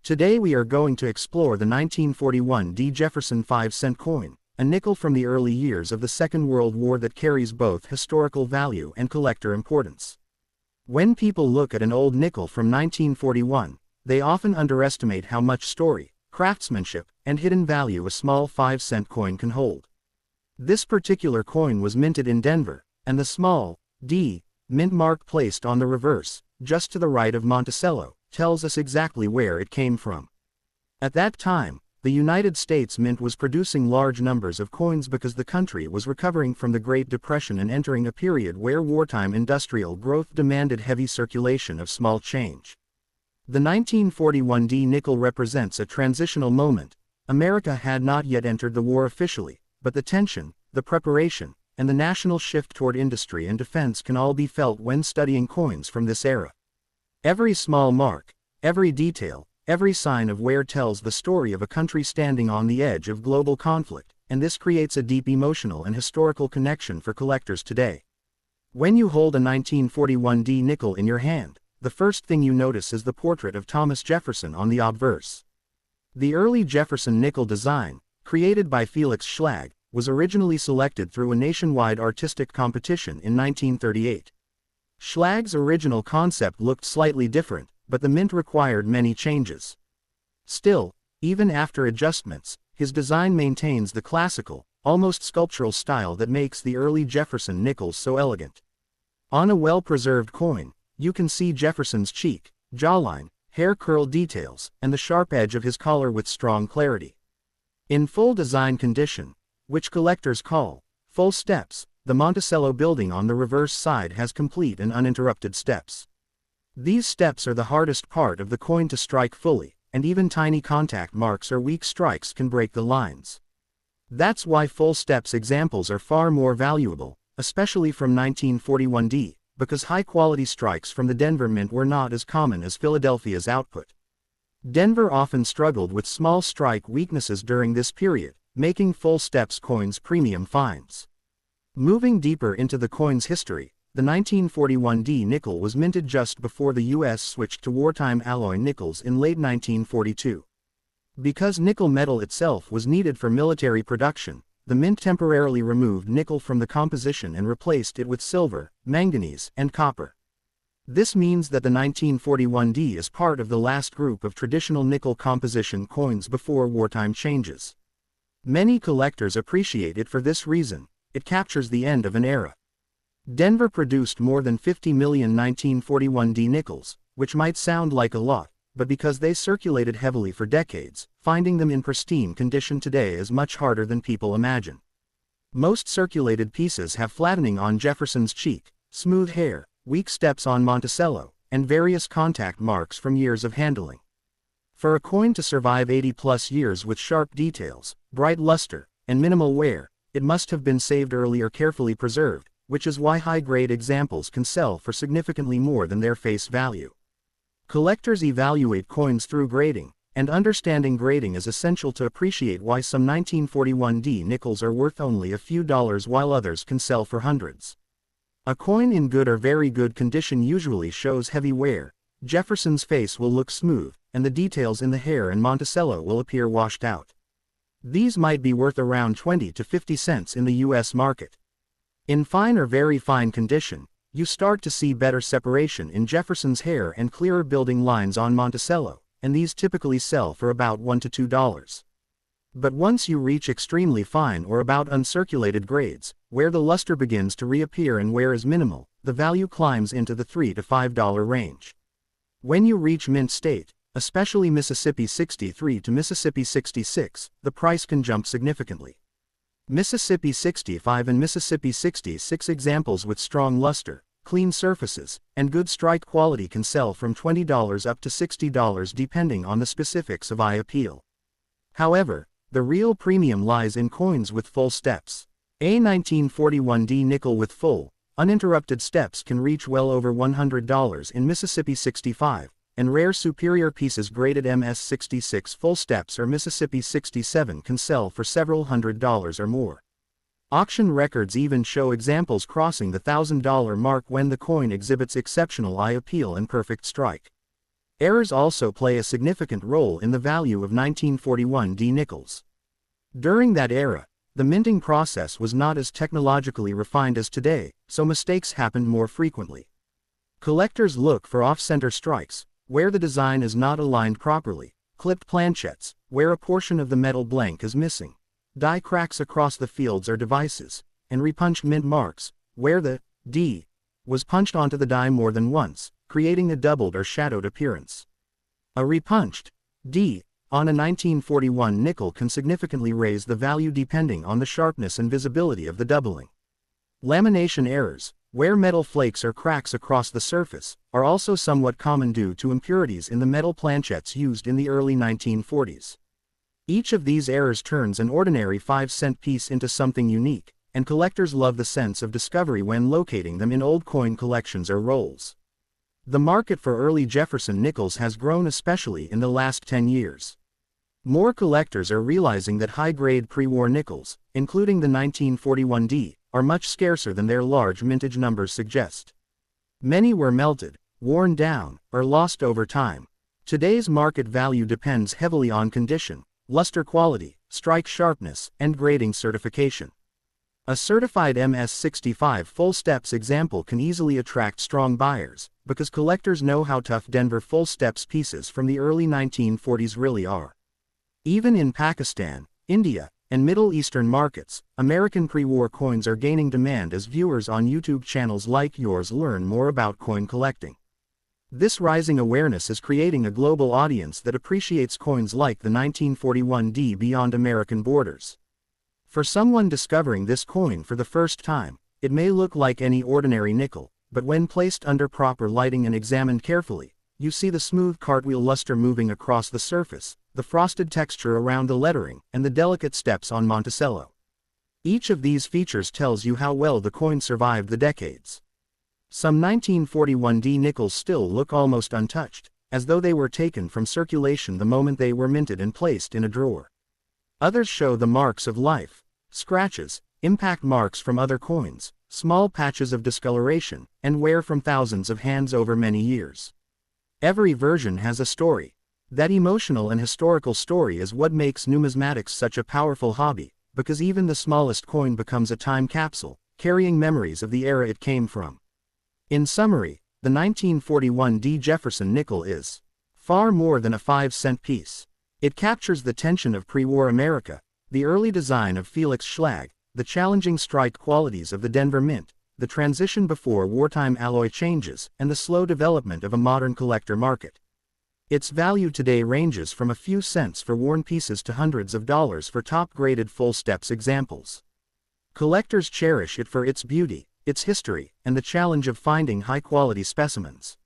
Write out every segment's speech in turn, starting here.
Today we are going to explore the 1941 D. Jefferson 5-cent coin, a nickel from the early years of the Second World War that carries both historical value and collector importance. When people look at an old nickel from 1941, they often underestimate how much story, craftsmanship, and hidden value a small 5-cent coin can hold. This particular coin was minted in Denver, and the small D mint mark placed on the reverse, just to the right of Monticello, tells us exactly where it came from. At that time, the United States Mint was producing large numbers of coins because the country was recovering from the Great Depression and entering a period where wartime industrial growth demanded heavy circulation of small change. The 1941 D nickel represents a transitional moment. America had not yet entered the war officially, but the tension, the preparation, and the national shift toward industry and defense can all be felt when studying coins from this era. Every small mark, every detail, every sign of wear tells the story of a country standing on the edge of global conflict, and this creates a deep emotional and historical connection for collectors today. When you hold a 1941 D nickel in your hand, the first thing you notice is the portrait of Thomas Jefferson on the obverse. The early Jefferson nickel design, created by Felix Schlag, was originally selected through a nationwide artistic competition in 1938. Schlag's original concept looked slightly different, but the mint required many changes. Still, even after adjustments, his design maintains the classical, almost sculptural style that makes the early Jefferson nickels so elegant. On a well-preserved coin, you can see Jefferson's cheek, jawline, hair curl details, and the sharp edge of his collar with strong clarity. In full design condition, which collectors call full steps, the Monticello building on the reverse side has complete and uninterrupted steps. These steps are the hardest part of the coin to strike fully, and even tiny contact marks or weak strikes can break the lines. That's why full steps examples are far more valuable, especially from 1941 D, because high-quality strikes from the Denver Mint were not as common as Philadelphia's output. Denver often struggled with small strike weaknesses during this period, making full steps coins premium finds. Moving deeper into the coin's history, the 1941 D nickel was minted just before the U.S. switched to wartime alloy nickels in late 1942. Because nickel metal itself was needed for military production, the mint temporarily removed nickel from the composition and replaced it with silver, manganese, and copper. This means that the 1941 D is part of the last group of traditional nickel composition coins before wartime changes. Many collectors appreciate it for this reason. It captures the end of an era. Denver produced more than 50 million 1941 D nickels, which might sound like a lot, but because they circulated heavily for decades, finding them in pristine condition today is much harder than people imagine. Most circulated pieces have flattening on Jefferson's cheek, smooth hair, weak steps on Monticello, and various contact marks from years of handling. For a coin to survive 80+ years with sharp details, bright luster, and minimal wear, it must have been saved early or carefully preserved, which is why high-grade examples can sell for significantly more than their face value. Collectors evaluate coins through grading, and understanding grading is essential to appreciate why some 1941 D nickels are worth only a few dollars while others can sell for hundreds. A coin in good or very good condition usually shows heavy wear. Jefferson's face will look smooth, and the details in the hair and Monticello will appear washed out. These might be worth around 20 to 50 cents in the U.S. market. In fine or very fine condition, you start to see better separation in Jefferson's hair and clearer building lines on Monticello, and these typically sell for about $1 to $2. But once you reach extremely fine or about uncirculated grades, where the luster begins to reappear and wear is minimal, the value climbs into the $3 to $5 range. When you reach mint state, especially Mississippi 63 to Mississippi 66, the price can jump significantly. Mississippi 65 and Mississippi 66 examples with strong luster, clean surfaces, and good strike quality can sell from $20 up to $60 depending on the specifics of eye appeal. However, the real premium lies in coins with full steps. A 1941 D nickel with full, uninterrupted steps can reach well over $100 in Mississippi 65, and rare superior pieces graded MS 66 full steps or Mississippi 67 can sell for several $100s or more. Auction records even show examples crossing the $1,000 mark when the coin exhibits exceptional eye appeal and perfect strike. Errors also play a significant role in the value of 1941 D nickels. During that era, the minting process was not as technologically refined as today, so mistakes happened more frequently. Collectors look for off-center strikes, where the design is not aligned properly, clipped planchettes, where a portion of the metal blank is missing, die cracks across the fields or devices, and repunched mint marks, where the D was punched onto the die more than once, creating a doubled or shadowed appearance. A repunched D on a 1941 nickel can significantly raise the value depending on the sharpness and visibility of the doubling. Lamination errors, where metal flakes or cracks across the surface, are also somewhat common due to impurities in the metal planchettes used in the early 1940s. Each of these errors turns an ordinary 5-cent piece into something unique, and collectors love the sense of discovery when locating them in old coin collections or rolls. The market for early Jefferson nickels has grown especially in the last 10 years. More collectors are realizing that high-grade pre-war nickels, including the 1941 D, are much scarcer than their large mintage numbers suggest. Many were melted, worn down, or lost over time. Today's market value depends heavily on condition, luster quality, strike sharpness, and grading certification. A certified MS65 full steps example can easily attract strong buyers, because collectors know how tough Denver full steps pieces from the early 1940s really are. Even in Pakistan, India, and Middle Eastern markets, American pre-war coins are gaining demand as viewers on YouTube channels like yours learn more about coin collecting. This rising awareness is creating a global audience that appreciates coins like the 1941 D beyond American borders. For someone discovering this coin for the first time, it may look like any ordinary nickel, but when placed under proper lighting and examined carefully, you see the smooth cartwheel luster moving across the surface, the frosted texture around the lettering, and the delicate steps on Monticello. Each of these features tells you how well the coin survived the decades. Some 1941 D nickels still look almost untouched, as though they were taken from circulation the moment they were minted and placed in a drawer. Others show the marks of life, scratches, impact marks from other coins, small patches of discoloration, and wear from thousands of hands over many years. Every version has a story. That emotional and historical story is what makes numismatics such a powerful hobby, because even the smallest coin becomes a time capsule, carrying memories of the era it came from. In summary, the 1941 D Jefferson nickel is far more than a 5-cent piece. It captures the tension of pre-war America, the early design of Felix Schlag, the challenging strike qualities of the Denver Mint, the transition before wartime alloy changes, and the slow development of a modern collector market. Its value today ranges from a few cents for worn pieces to hundreds of dollars for top-graded full steps examples. Collectors cherish it for its beauty, its history, and the challenge of finding high-quality specimens.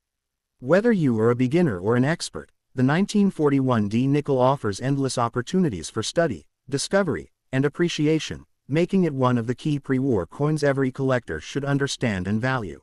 Whether you are a beginner or an expert, the 1941 D nickel offers endless opportunities for study, discovery, and appreciation, making it one of the key pre-war coins every collector should understand and value.